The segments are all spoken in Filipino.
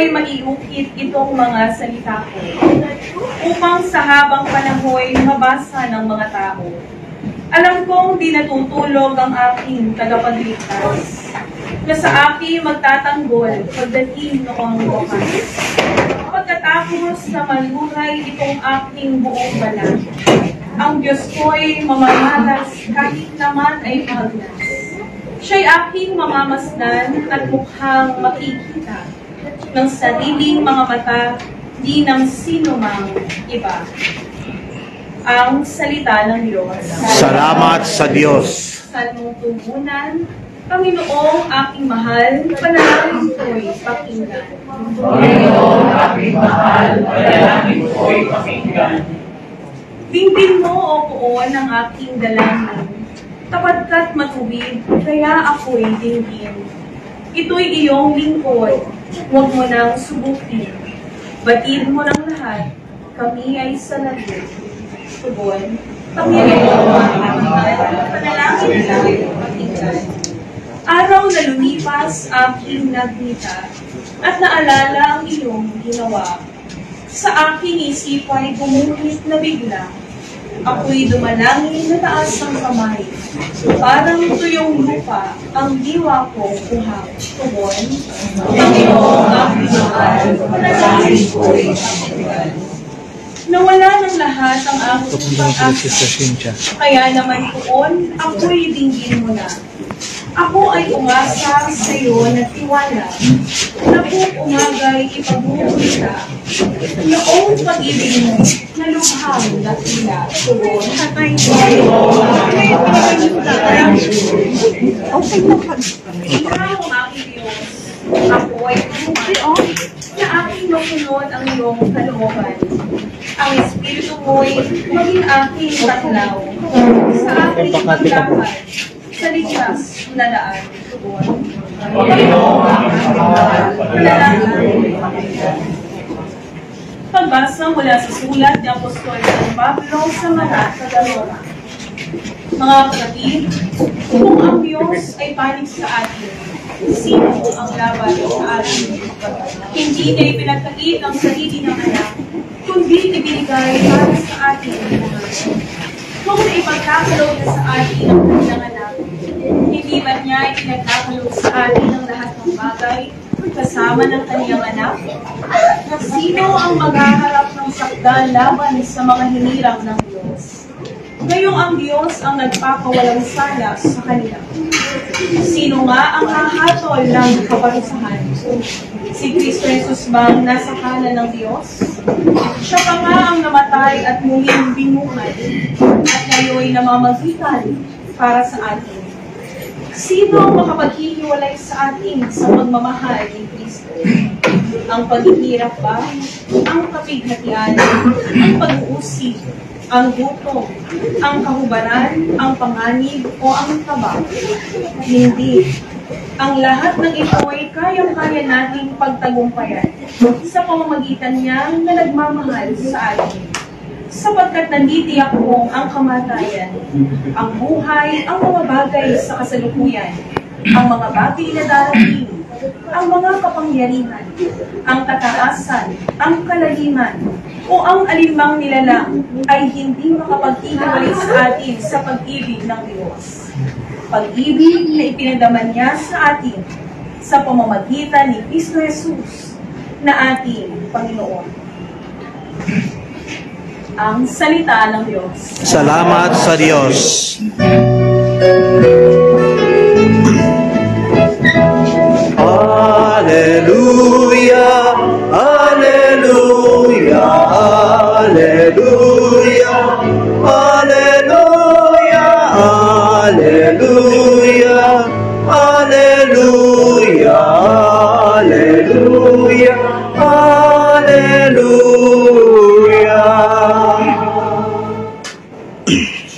ako'y maiukit itong mga salita ko upang sa habang panahoy mabasa ng mga tao. Alam kong di natutulog ang aking tagapagligtas, na sa akin magtatanggol pagdating noong wakas. Pagkatapos na maluhay itong aking buong balat, ang Diyos ko'y mamamalas kahit naman ay paglas. Siya'y aking mamamasdan at mukhang makikita ng sariling mga mata, di ng sino mang iba. Ang salita ng Diyos. Salamat sa Diyos. Salmong tugunan, Panginoong aking mahal, panalangin ko'y pakinggan. Panginoong aking mahal, panalangin ko'y pakinggan. Dinggin mo, O Poon, ang aking dalangin. Tapat ka't matubig, kaya ako'y dinggin. Ito'y iyong lingkod, huwag mo nang subukin. Batid mo ng lahat, kami ay sanadin. Tugon, Panginoon, aking mahal, panalangin ko'y pakinggan. Araw na lumipas aking nagnita, at naalala ang iyong ginawa. Sa aking isip ay gumuhit na bigla. Ako'y dumalangin na taas ang kamay. Parang tuyong lupa ang diwa ko buhang. Tugon, Panginoon, aking mahal, panalangin ko'y pakinggan. Nawala ng lahat ang aking pag-asa. Kaya naman Poon, ako'y dinggin mo na. Ako ay umasa sa iyo na tiwala, na kung umagay ipagmumulita, noong pag-ibig mo, na lubhang dakila, tugon, katay ko. Ikaw ang aking Diyos, ako ay tumuhay, na aking masunod ang iyong kalooban. Ang Espiritu mo'y maging aking tatlaw, sa aking pagdapat, sa ligtas na daan. Tugon, Panginoong aking mahal, panalangin ko'y pakinggan. Pagbasa mula sa sulat ni Apostol San Pablo sa mga Tagalog. Mga kapatid, kung ang Diyos ay panig sa atin, sino ang laban sa atin? Hindi niya ipinagkait ang sarili ng anak, kundi ibinigay para sa atin. Kung naipagkakaloob na sa atin ang kanyang anak, hindi ba niya ipinagkakaloob sa atin ang lahat ng bagay kasama ng kanyang anak? Sino ang maghaharap ng sakdal laban sa mga hinirang ng Diyos? Ngayong ang Diyos ang nagpapawalang sala sa kanila. Sino nga ang hahatol ng kaparusahan? Si Kristo Jesus bang nasa kanan ng Diyos? Siya pa nga ang namatay at muling binuhay at ngayon namamagitan para sa atin. Sino ang makapaghihiwalay sa atin sa pagmamahal ni Kristo? Ang paghihirap ba? Ang kapighatian? Ang pag-uusig? Ang gutom? Ang kahubaran? Ang panganib? O ang taba? Hindi. Ang lahat ng ito ay kayang-kaya nating pagtagumpayan sa pamamagitan niya na nagmamahal sa atin. Sapagkat nanditiyak kong ang kamatayan, ang buhay, ang mga bagay sa kasalukuyan, ang mga bagay na darating, ang mga kapangyarihan, ang kataasan, ang kalaliman, o ang alinmang nilalang ay hindi makapaghihiwalay sa atin sa pag-ibig ng Diyos. Pag-ibig na ipinadaman niya sa atin sa pamamagitan ni Kristo Jesus na ating Panginoon. Ang salita ng Diyos. Salamat sa Diyos. Hallelujah, hallelujah, hallelujah, hallelujah, hallelujah, hallelujah, hallelujah, hallelujah.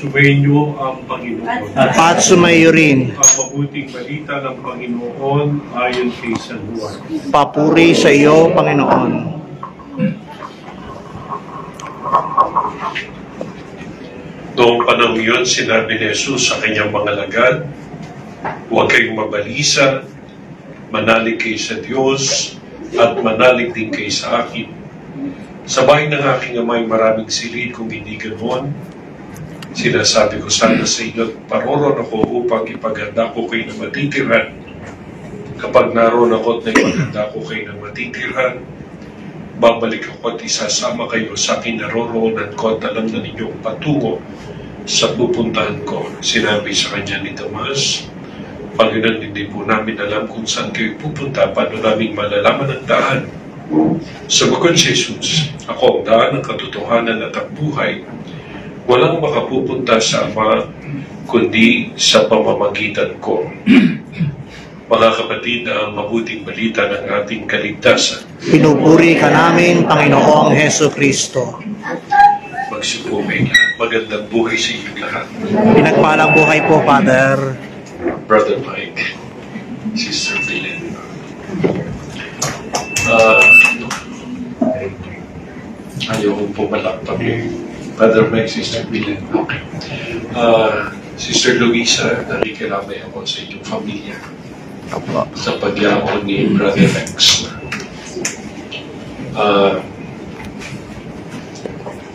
Sumayin niyo ang Panginoon. At sumayo rin. Ang mabuting balita ng Panginoon ayon kay San Juan. Papuri sa iyo, Panginoon. Noong panahon yun, sinabi ni Jesus sa kanyang mga lagad, huwag kayong mabalisa, manalig kayo sa Diyos, at manalig din kayo sa akin. Sa bahay ng aking ama'y maraming silid, kung hindi ganoon, sinasabi ko sana sa inyo, paroron ako upang ipaghanda ko kayo ng matitirhan. Kapag naroon ako at naipaghanda ko kayo ng matitirhan, babalik ako at isasama kayo sa aking naroroonan ko at alam na ninyong patungo sa pupuntahan ko. Sinabi sa kanya ni Tomas, Panginoon, hindi po namin alam kung saan kayo pupunta, paano namin malalaman ang daan? Sabagot si Jesus, ako ang daan ng katotohanan at ang buhay. Walang makapupunta sa Ama kundi sa pamamagitan ko. Mga kapatid, ang mabuting balita ng ating kaligtasan. Pinupuri ka namin, Panginoong Heso Kristo. Magsipumay lahat. Magandang buhay sa inyong lahat. Pinagpalang buhay po, Father. Brother Mike, Sister Belen. Ayaw kong pumalakpag eh. Brother Mike, Sister Belen. Okay. Sister Luisa, nakikiramay ako sa inyong pamilya Opo. sa pagyaon ni Brother Rex.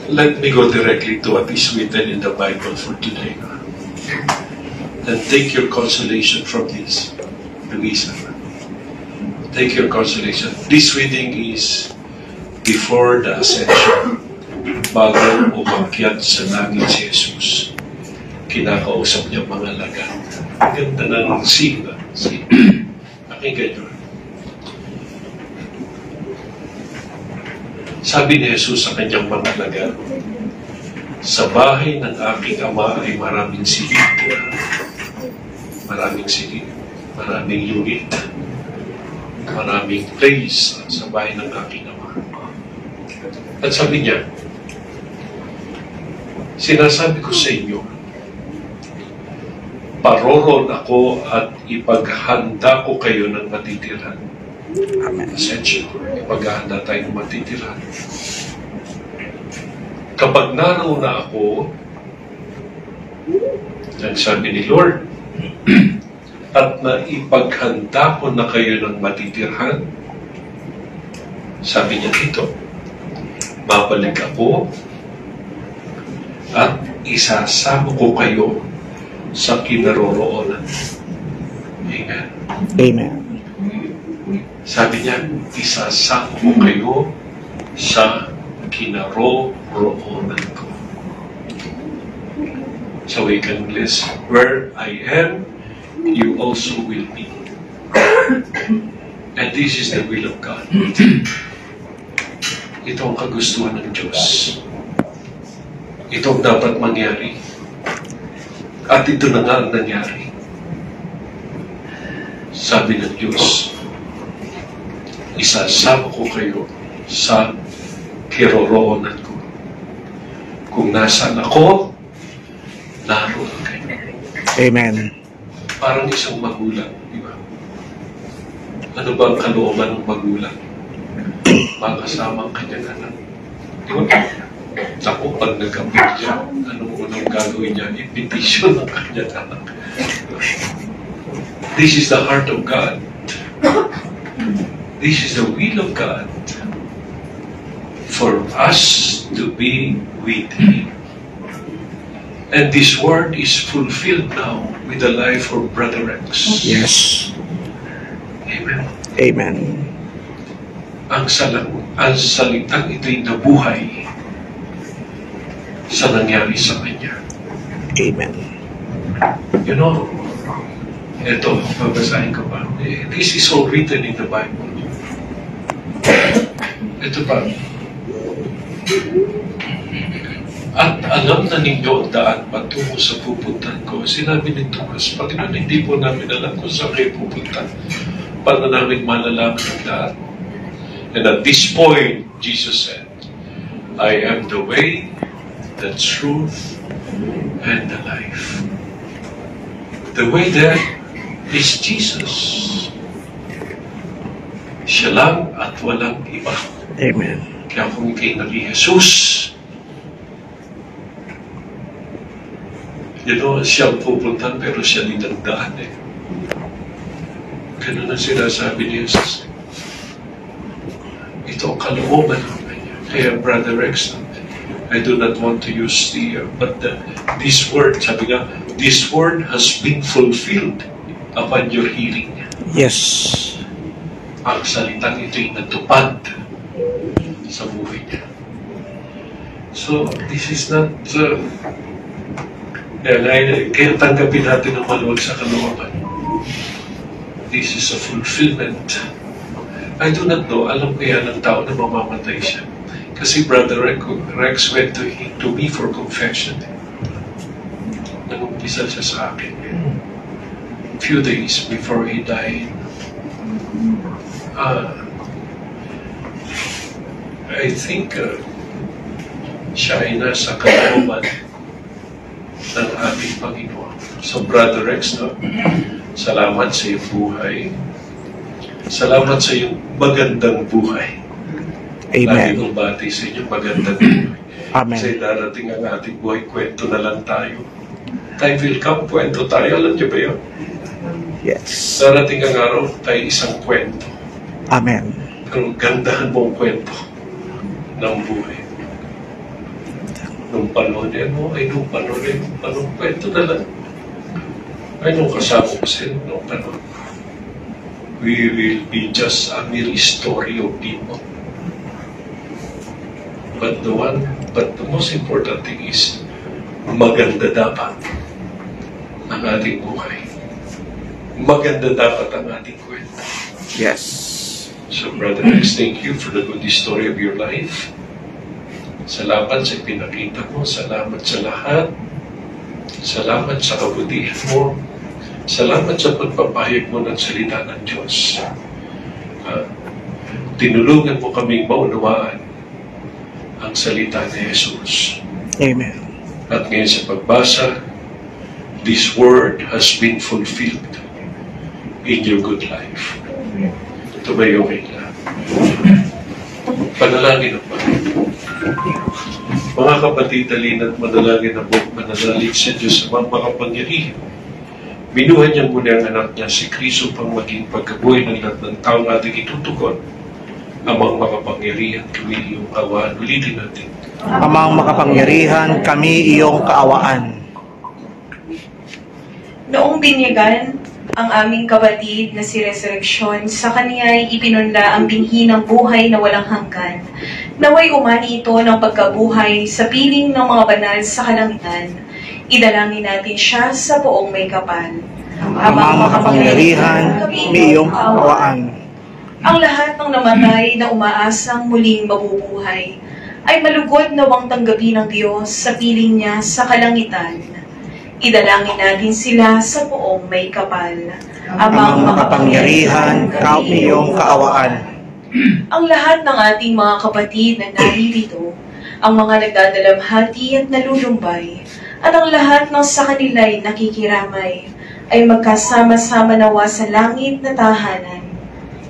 Let me go directly to what is written in the Bible for today. And take your consolation from this, Luisa. Take your consolation. This reading is before the ascension. Bago umakyat sa langit si Jesus, kinakausap niya mga laga. Ganda ng sigla. Pakinggan nyo. Sabi ni Jesus sa kanyang mga laga, sa bahay ng aking ama ay maraming silid. Maraming silid. Maraming unit. Maraming place sa bahay ng aking ama. At sabi niya, sinasabi ko sa inyo, paroron ako at ipaghanda ko kayo ng matitirhan. Amen. Ascension. Ipaghanda tayo ng matitirhan. Kapag naroon na ako, nagsabi ni Lord, at naipaghanda ko na kayo ng matitirhan, sabi niya dito, babalik ako at isasama ko kayo sa kinaroroonan. Amen. Amen. Sabi niya, isasama ko kayo sa kinaroroonan ko. So we can list, where I am, you also will be. And this is the will of God. Ito ang kagustuhan ng Diyos. Ito ang dapat mangyari. At ito na nga ang nangyari. Sabi ng Diyos, isasama ko kayo sa kiroroonan ko. Kung nasaan ako, naroon kayo. Amen. Parang isang magulang, di ba? Ano ba ang kalooban ng magulang? Makasama ang kanyang anak. Di ba? Ako, pag nagkapit siya, anong unang gagawin niya? Ipitisyon ng kanyang anak. This is the heart of God. This is the will of God for us to be with Him. And this word is fulfilled now with the life of Brother Rex. Yes. Amen. Amen. Ang salitang ito'y nabuhay sa nangyari sa kanya. Amen. You know, ito, babasahin ko pa. This is all written in the Bible. Ito pa. At alam na ninyo ang daan patungo sa pupuntan ko. Sinabi ni Thomas, Panginoon, hindi po namin alam kung saan kayo pupunta. Paano namin malalaman ang daan? And at this point, Jesus said, I am the way, the truth, and the life. The way there is Jesus. Siya lang at walang iba. Amen. Kaya kung ikay naging Jesus, siya ang pupuntan pero siya din ang daan eh. Ganun ang sinasabi ni Jesus. ito ang kalooban ng kanya. Kaya Brother Rex, I do not want to use this word, sabi nga, this word has been fulfilled upon your hearing. Yes. Ang salitang ito'y natupad sa buhay niya. So, this is not, kaya tanggapin natin ang maluwag sa kalooban. This is a fulfillment. I do not know, alam ko yan ng tao na mamamatay siya. Kasi Brother Rex went to me for confession. Nag-umpisa siya sa akin. Few days before he died. I think siya ay nasa kalooban ng ating Panginoon. So Brother Rex, salamat sa iyong buhay. Salamat sa iyong magandang buhay. Lagi Amen. kong bati sa inyo magandang buhay. Amen. Kasi darating ang ating buhay, kwento na lang tayo. Time will come, kwento tayo. Alam niyo ba yun? Yes. Darating ang araw, tayo isang kwento. Amen. Pero gandahan mong kwento ng buhay. Nung panahon mo, ay nung panahon anong kwento na lang. Ay nung kasama ko sila nung panahon. We will be just a mere story of people. But the most important thing is, maganda dapat ang ating buhay. Maganda dapat ang ating kwento. Yes. So, Brother Rex, thank you for the good story of your life. Salamat sa pinakita mo. Salamat sa lahat. Salamat sa kabutihan mo. Salamat sa pagpapahayag mo ng salita ng Diyos. Tinulungan mo kaming maunawaan ang salita ni Jesus. Amen. At ngayon sa pagbasa, this word has been fulfilled in your good life. Tumayo kayo lang. Panalangin naman. Mga kapatid, dalhin at manalangin na po, manalangin sa Diyos sa mga makapangyarihan. Binuhay niya muna ang anak niya, si Kristo, pang maging pagkabuhay ng lahat ng taong ating itutugon. Amang makapangyarihan, kami iyong kaawaan. Ulitin natin. Amang makapangyarihan, kami iyong kaawaan. Noong binyagan ang aming kapatid na si Resurrection, sa kanya ay ipinunla ang binhi ng buhay na walang hanggan. Naway umani ito ng pagkabuhay sa piling ng mga banal sa kalangitan. Idalangin natin siya sa poong may kapal. Amang makapangyarihan, kami iyong kaawaan. Ang lahat ng namatay na umaasang muling mabubuhay ay malugod na wang tanggapin ng Diyos sa piling niya sa kalangitan. Idalangin natin sila sa poong may kapal. Amang makapangyarihan, kami iyong kaawaan. Ang lahat ng ating mga kapatid na naririto, ang mga nagdadalamhati at nalulumbay, at ang lahat ng sa kanila'y nakikiramay, ay magkasama-sama nawa sa langit na tahanan.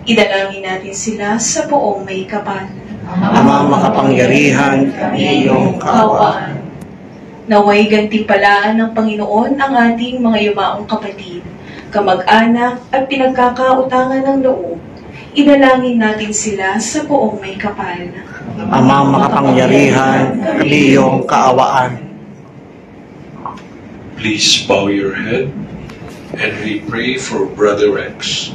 Idalangin natin sila sa poong may kapal. Amang makapangyarihan, kami iyong kaawaan. Naway gantimpalaan ng Panginoon ang ating mga yumaong kapatid, kamag-anak at pinagkakautangan ng loob. Idalangin natin sila sa poong may kapal. Amang makapangyarihan, kami iyong kaawaan. Please bow your head and we pray for Brother Rex.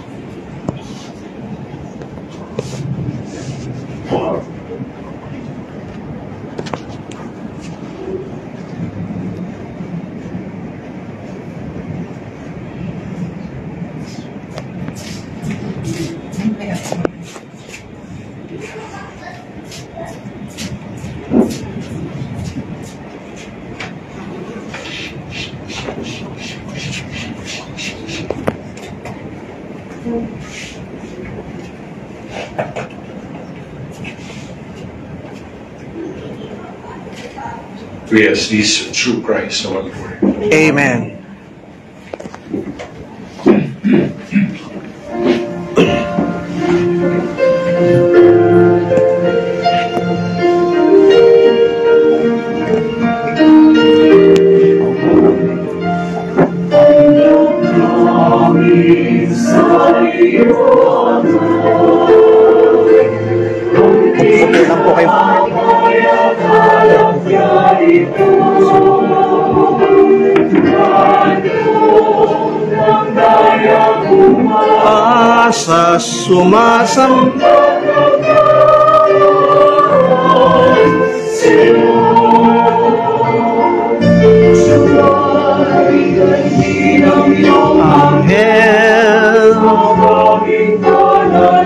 We ask this through Christ our Lord. Amen. Sa iyo, sa sumasamba. Anghel, Maraming panalangin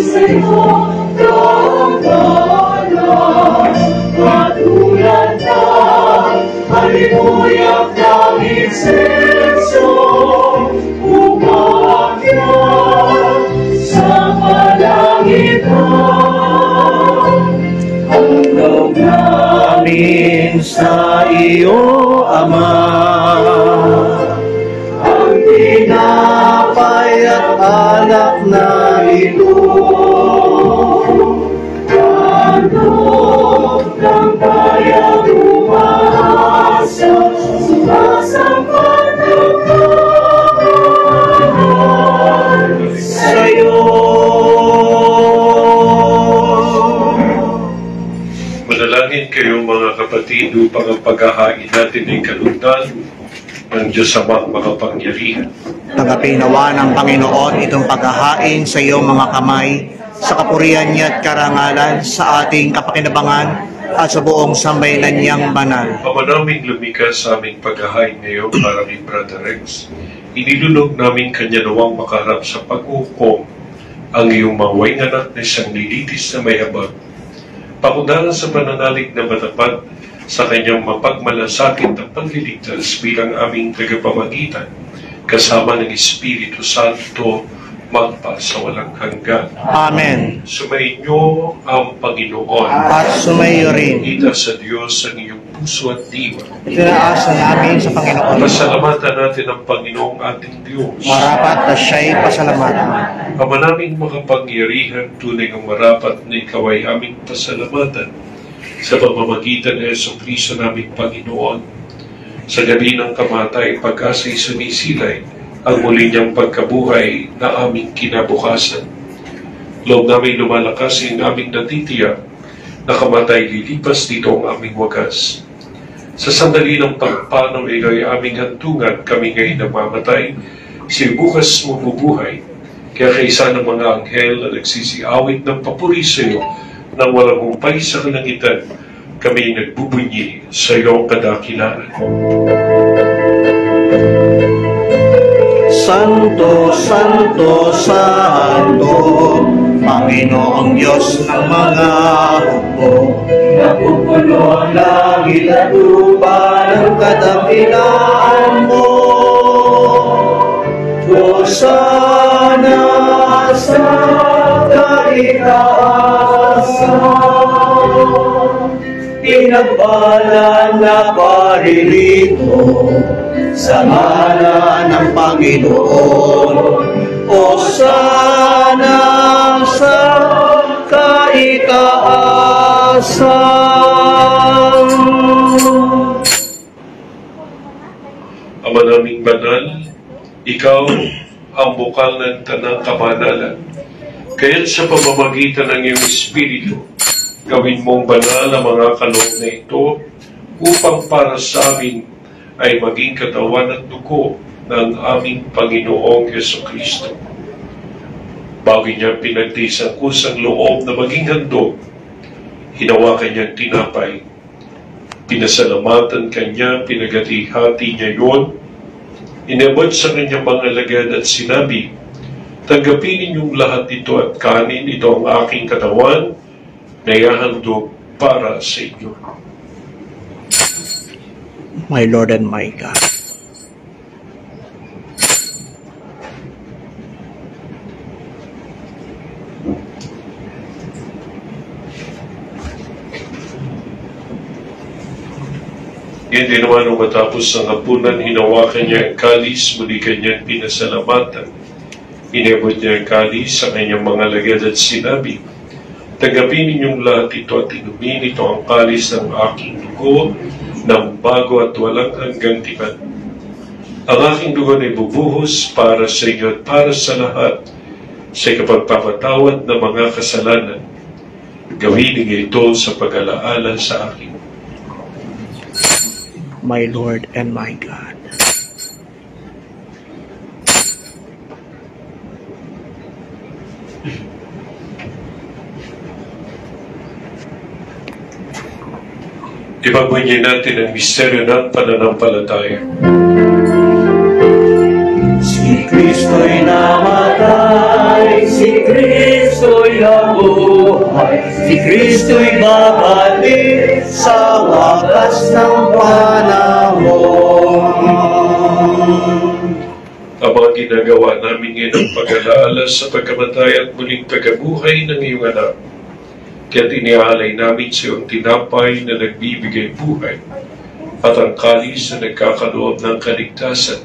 sa'yo, katulad ng halimuyak ng insenso, umaakyat sa kalangitan. Ang loob amin sa iyo, Ama, ang tinapay at alak na ito. Handog ng bayang umaasa, sumasampat ang kahanan Sa'yo. Manalangin kayo mga kapatid upang ang paghahain natin ay kalugdan ng Diyos Amang makapangyarihan. Tanggapin nawa ng Panginoon itong paghahain sa iyong mga kamay, sa kapurihan niya at karangalan, sa ating kapakinabangan at sa buong sambayanan niyang banal. Ama naming lumikas sa aming paghahain ngayon para kay Brother Rex, inilulog namin kanya nawang makarap sa pag-ukom ang iyong maway anak na isang nilitis na may habag. Pakudaran sa pananalig na matapat sa kanyang mapagmalasakit at pagliligtas bilang aming tagapamagitan, kasama ng Espiritu Santo, magpa sa walang hanggan. Amen. Sumainyo ang Panginoon. At sumayo rin. Ita sa Diyos ang iyong puso at diwa. Itinaasa namin sa Panginoon. Pasalamatan natin ang Panginoong ating Diyos. Marapat na siya'y pasalamatan. Ama naming makapangyarihan, tunay ng marapat na ikaw ay aming pasalamatan sa pamamagitan ng Jesucristo naming Panginoon. Sa gabi ng kamatay, pag-asa'y sumisilay ang muli niyang pagkabuhay na aming kinabukasan. Loob namin lumalakas ang aming natitiyak na kamatay lilipas dito ang aming wagas. Sa sandali ng pagpanaw ay aming hantungan, kami ngayon namamatay, si bukas mabubuhay. Kaya kaysa ng mga anghel na nagsisiawit ng papuri sa iyo nang walang humpay sa kalangitan, kami nagbubunyi sa iyong kadakilaan. Santo, Santo, Santo, Panginoong Diyos ng mga hukbo, napupuno ang langit at lupa ng kadakilaan mo. Hosana sa kaitaasan, pinagbalan na paririto sa ngalan ng Panginoon. Hosana sa kaitaasan. Ama naming banal, ikaw ang bukal ng tanang kamanalan. Kaya't sa pamamagitan ng iyong Espiritu, gawin mong banal ang mga kaloob na ito upang para sa amin ay maging katawan at dugo ng aming Panginoong Jesucristo. Bago niya pinagtiis ang kusang loob na maging handog, hinawakan niyang tinapay, pinasalamatan kanya, pinagati-hati niya yon, inabot sa kanyang mga alagad at sinabi, tanggapin ninyong lahat ito at kanin, ito ang aking katawan na ihahandog para sa inyo. My Lord and my God. Hindi naman nung matapos ang hapunan, hinawakan niya ang kalis, muli kanyang pinasalamatan. Inabot niya ang kalis sa kanyang mga lagad at sinabi, tanggapin ninyong lahat ito at inumin, ito ang kalis ng aking dugo, ng bago at walang hanggang tipan. Ang aking dugo ay bubuhos para sa inyo at para sa lahat sa kapagpapatawad ng mga kasalanan. Gawin niyo ito sa pag-alaala sa akin. My Lord and my God. Ipagbunyi natin ang misteryo ng pananampalataya. Si Kristo'y namatay, si Kristo'y nabuhay, si Kristo'y babalik Sa wakas ng panahon. Ang mga ginagawa namin ngayon ang pag-alaala sa pagkamatay at muling pagkabuhay ng iyong anak. Kaya't iniaalay namin sa iyong tinapay na nagbibigay buhay at ang kalis na nagkakaloob ng kaligtasan.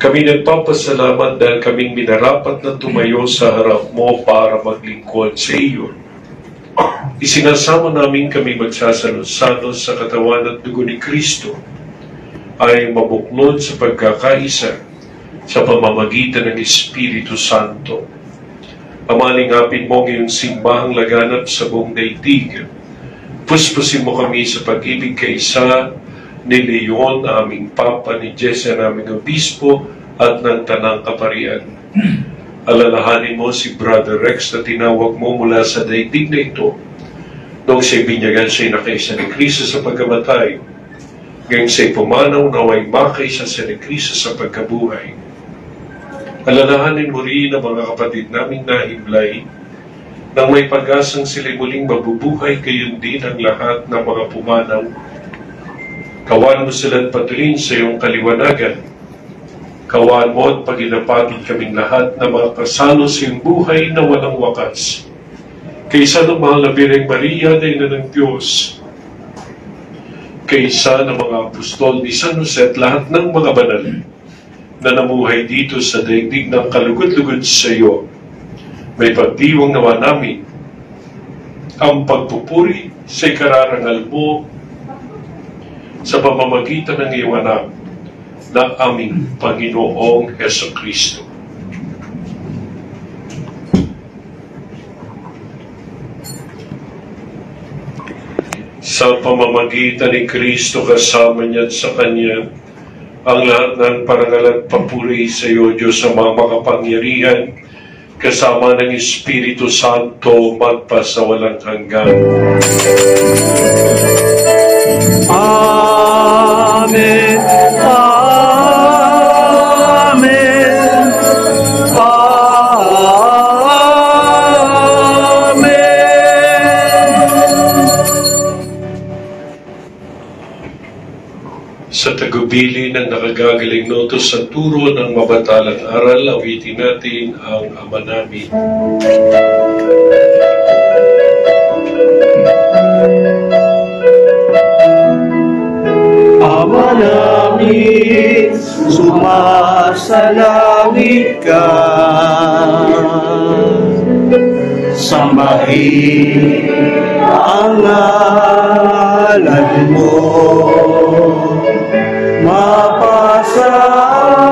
Kami nagpapasalamat dahil kaming minarapat na tumayo sa harap mo para maglingkod sa iyo. Isinasama namin kami magsasalos-salos sa katawan at dugo ni Kristo ay mabuklod sa pagkakaisa sa pamamagitan ng Espiritu Santo. Amalingapin mo ngayong simbahang laganap sa buong daigdig. Puspusin mo kami sa pag-ibig kaisa ni Leon, aming Papa, ni Jesse, aming Obispo, at ng Tanang Kaparian. Alalahanin mo si Brother Rex na tinawag mo mula sa daigdig na ito noong siya'y binyagan siya'y nakaisa ni Kristo sa pagkamatay. Ngayong siya'y pumanaw naway makaisa sa ni Kristo sa pagkabuhay. Alalahanin mo rin ang mga kapatid naming nahimlay nang may pag-asang sila'y muling mabubuhay, gayon din ang lahat ng mga pumanaw. Kawan mo sila't patuloy sa iyong kaliwanagan. Kawan mo at paginapagin kaming lahat na mga kasalo sa iyong buhay na walang wakas. Kaysa ng mahal na Birheng Maria na ina ng Diyos, kaysa ng mga apostol ni San Jose at lahat ng mga banal na namuhay dito sa daigdig ng kalugod-lugod sa iyo, may pagdiwang nawa namin ang pagpupuri sa ikararangal mo sa pamamagitan ng iyong anak na aming Panginoong Hesukristo. Sa pamamagitan ni Kristo kasama niya at sa Kanya, ang lahat ng parangal at papuri sa iyo, Diyos, sa mga makapangyarihan, kasama ng Espiritu Santo, magpasawalang hanggan. Amen. Amen. Sa tagubili ng nakagagaling noto sa turo ng mabatalang aral, awitin natin ang Ama namin. Ama namin, sumasalangit ka. Sambahin ang ngalan mo. Mapasa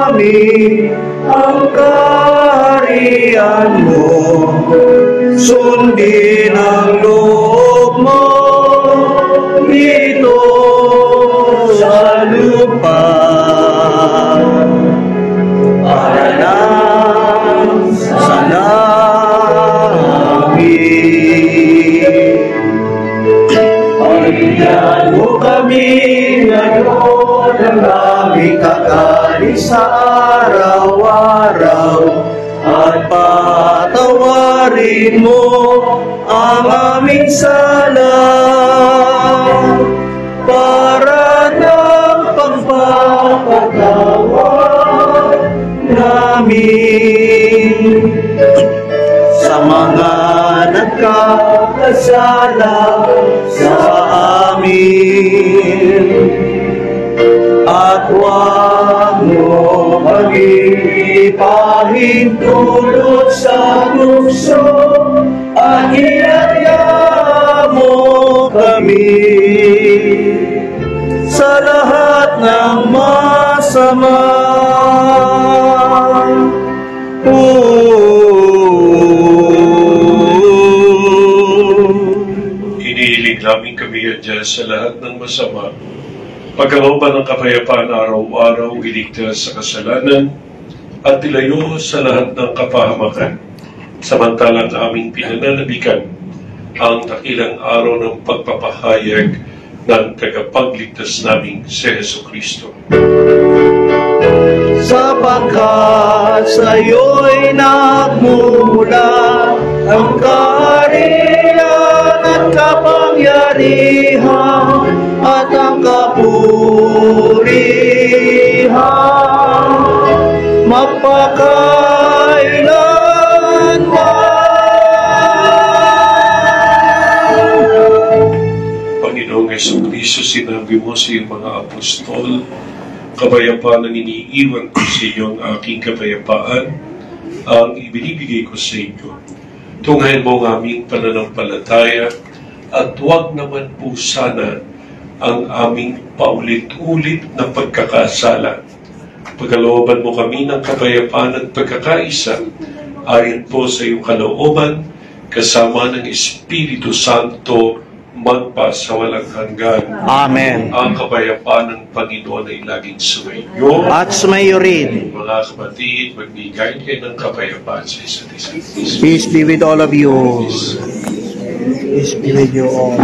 amin ang kaharian mo. Sundin ang loob mo dito sa lupa. Para lang sa langit. Pagyan mo kami ngayon ang aming kakanin sa araw-araw, at patawarin mo ang aming sala para ng pagpapatawad namin sa mga nagkakasala sa amin. At huwag mo maging ipahintulot sa tukso, at iaya mo kami sa lahat ng masama. Hinihiling namin kami adyan sa lahat ng masama, pagkalooban ng kapayapaan araw-araw, iligtas sa kasalanan, at ilayo sa lahat ng kapahamakan, samantalang aming pinananabikan ang dakilang araw ng pagpapahayag ng tagapagligtas naming si Jesucristo. Sapagkat sa'yo'y nagmula ang kaharian at kapangyarihan at ang kapurihan magpakailanman. Panginoong Jesucristo, sinabi mo sa iyong mga apostol, kapayapaan ang iniiwan ko sa inyo, ang aking kapayapaan ang ibinibigay ko sa inyo. Tunghayan mo ang aming pananampalataya at huwag naman po sana ang aming paulit-ulit na pagkakasala. Pagkalooban mo kami ng kapayapaan at pagkakaisa ayon po sa iyong kalooban kasama ng Espiritu Santo magpa sa walang hanggan. Amen. Ang kapayapaan ng Panginoon ay laging sumainyo. At sumayo rin. Mga kapatid, magbigay kayo ng kapayapaan sa isa't isa. Peace be with all of you. Peace be with you all.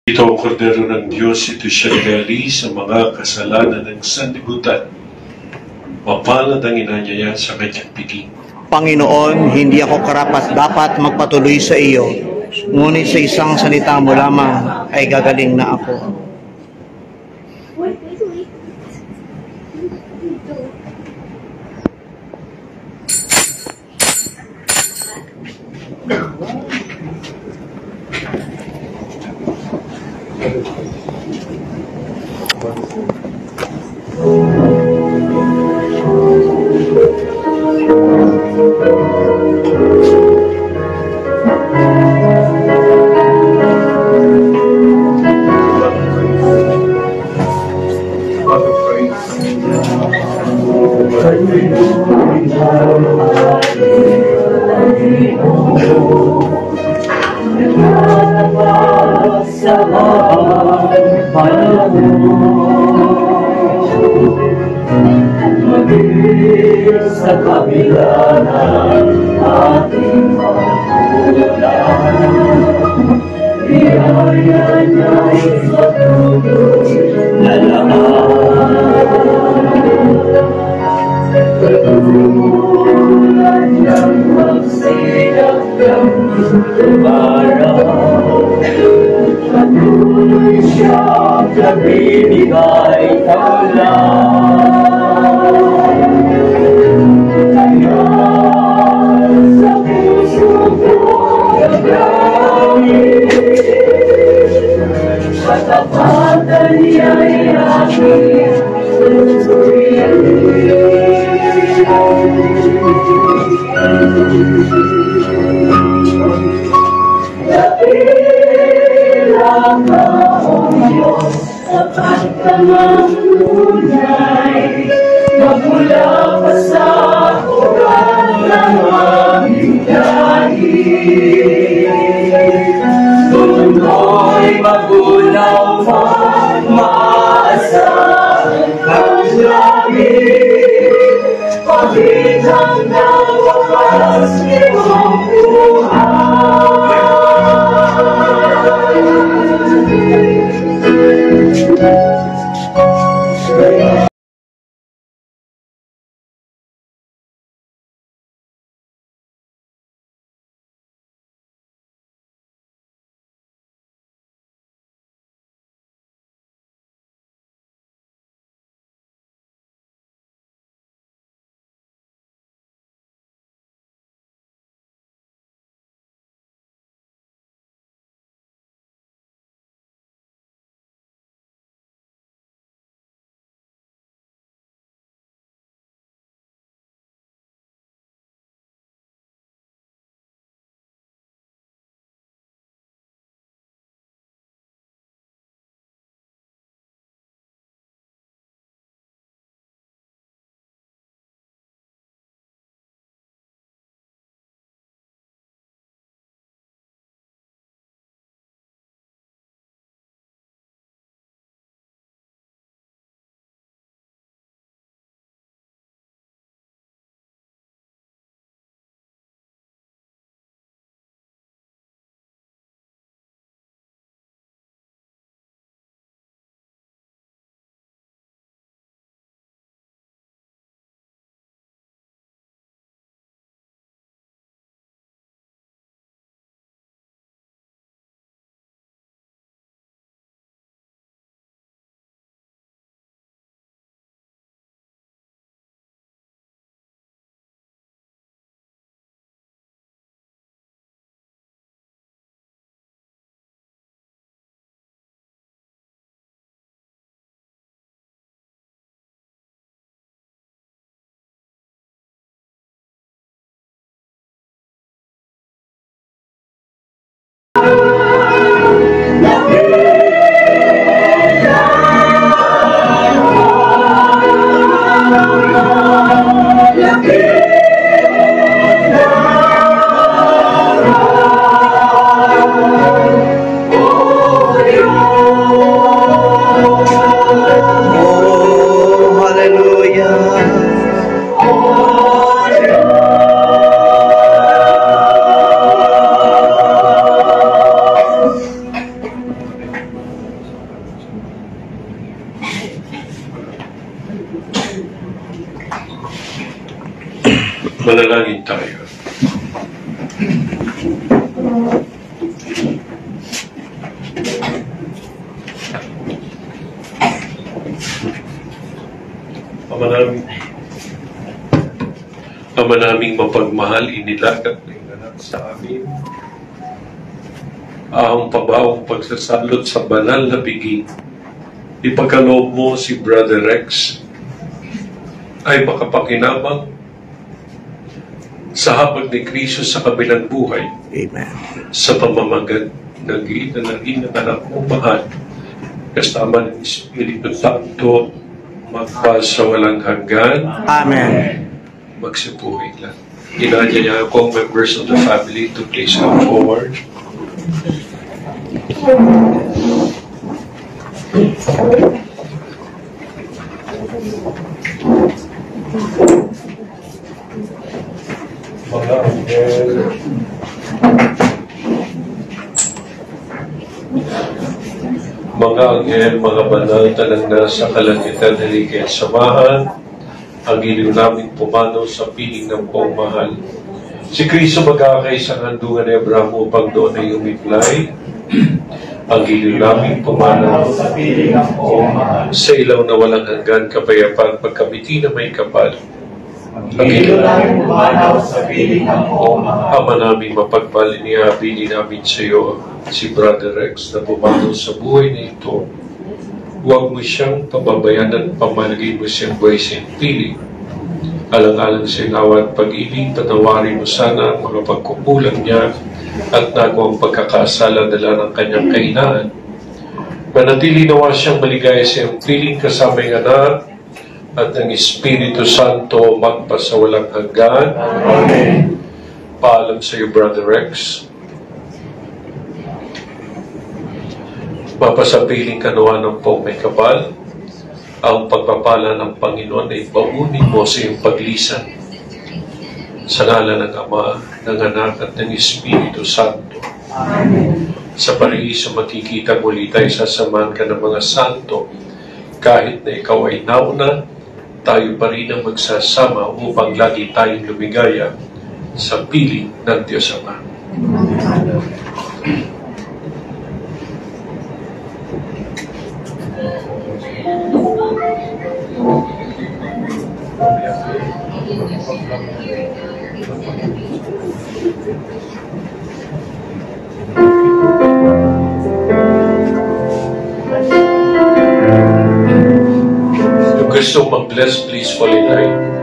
Ito ang kordero ng Diyos, ito siya nag-aali sa mga kasalanan ng sanlibutan. Mapalad ang inanyaya sa kanyang piging. Panginoon, hindi ako karapat-dapat magpatuloy sa iyo, ngunit sa isang salita mo lamang ay gagaling na ako. Sa kabila ng ating pagkukulang, biyaya niya'y patuloy na lahat. Katulad niyang magsilak ng araw, patuloy siyang nagbibigay taglaw. Sa puso ko nagdangin, katapatan niya'y aking susuriin. ang aming dahil. Tundo'y magulaw pag-maasa ang langit, pagit hanggang wakas iyong buhay. Manalangin tayo. Ama naming mapagmahal, inilagat na inganak sa amin ang pabaong pagsasalot sa banal na biging. Ipagkaloob mo si Brother Rex ay makapakinabang sa habag ni Kristo sa kabilang buhay. Amen. Sa pamamagat ng naging anak mo mahal, kasama ng Espiritu Santo, magpas sa walang hanggan. Amen. Magsipuhin lang. Inanyaya ko ang members of the family to please come forward. Mga anghel, mga banal talang nasa kalangitan na ligay samahan, ang iliw naming pumanaw sa piling ng buong mahal. Si Kristo mag-aakay sa handungan ni Abraham upang doon ay umiglay. Ang iliw naming pumanaw sa piling ng buong mahal. sa ilaw na walang hanggan, kapayapaan pagkamiti na may kapal. Ang iliw namin pumanaw sa piling ng buong mahal. Ama namin mapagpalin niya, bili namin sa iyo si Brother Rex na pumanaw sa buhay na ito. Huwag mo siyang pababayanan, pamalagay mo siyang buhay siyang piling. Alang-alang sa ilaw at pag-ibig, patawarin mo sana ang mga pagkukulang niya at nagawang pagkakasala dala ng kanyang kahinaan. Manatili nawa siyang maligaya siyang piling kasama ng anak, at ng Espiritu Santo magpasawalang hanggan. Amen. Paalam sa iyo, Brother Rex. Mapasapiling kanuhan ng pong may kapal, ang pagpapala ng Panginoon ay baunin mo sa iyong paglisan. Sa ngalan ng Ama, ng Anak at ng Espiritu Santo. Amen. Sa paraiso makikita muli tayo, sasamahan ka ng mga santo. Kahit na ikaw ay nauna, tayo pa rin ang magsasama upang lagi tayong lumigaya sa piling ng Diyos Ama. Yung gusto mag-bless, please fall in line.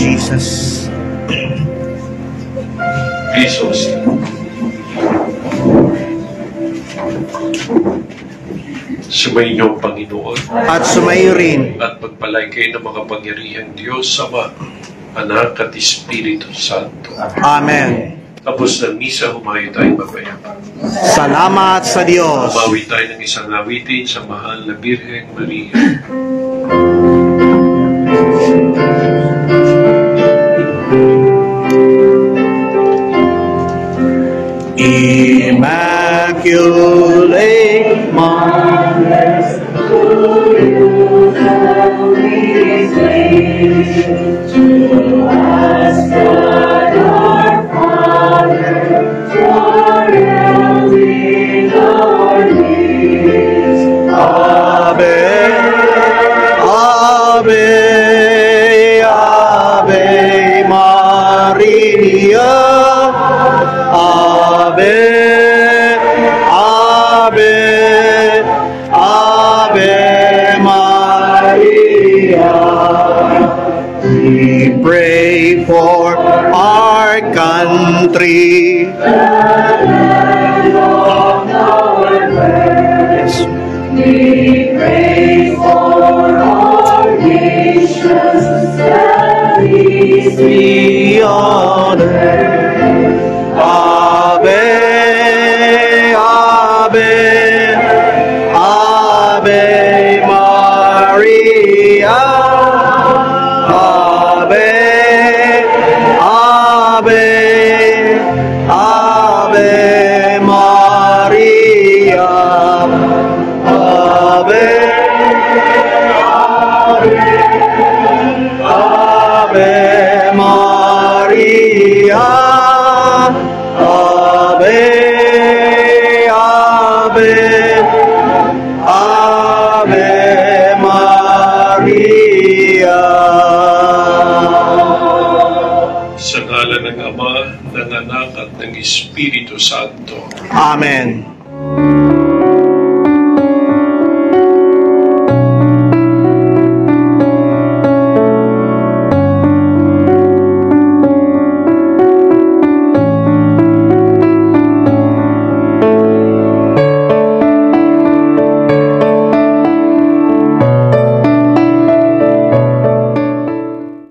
Jesus. Please all stand. Sumainyo ang Panginoon At sumayo rin at magpalay kayo ng makapangyarihang Diyos, Ama, Anak at Espiritu Santo. Amen. Tapos ng misa, humayo tayong mapayapa. Salamat sa Diyos. Mabawi tayo ng isang awitin sa mahal na Birhen Maria. Immaculate Mother, Ave, Ave Maria, Ave, Ave, Ave Maria. We pray for our country. Yes. We pray for our nations that peace Be on earth. Ave, Ave, Ave Maria. Ave, Ave, Ave Maria. Ave, Ave Maria, Ave, Ave, Ave Maria. Sa ngalan ng Ama, ng Anak at ng Espiritu Santo. Amen.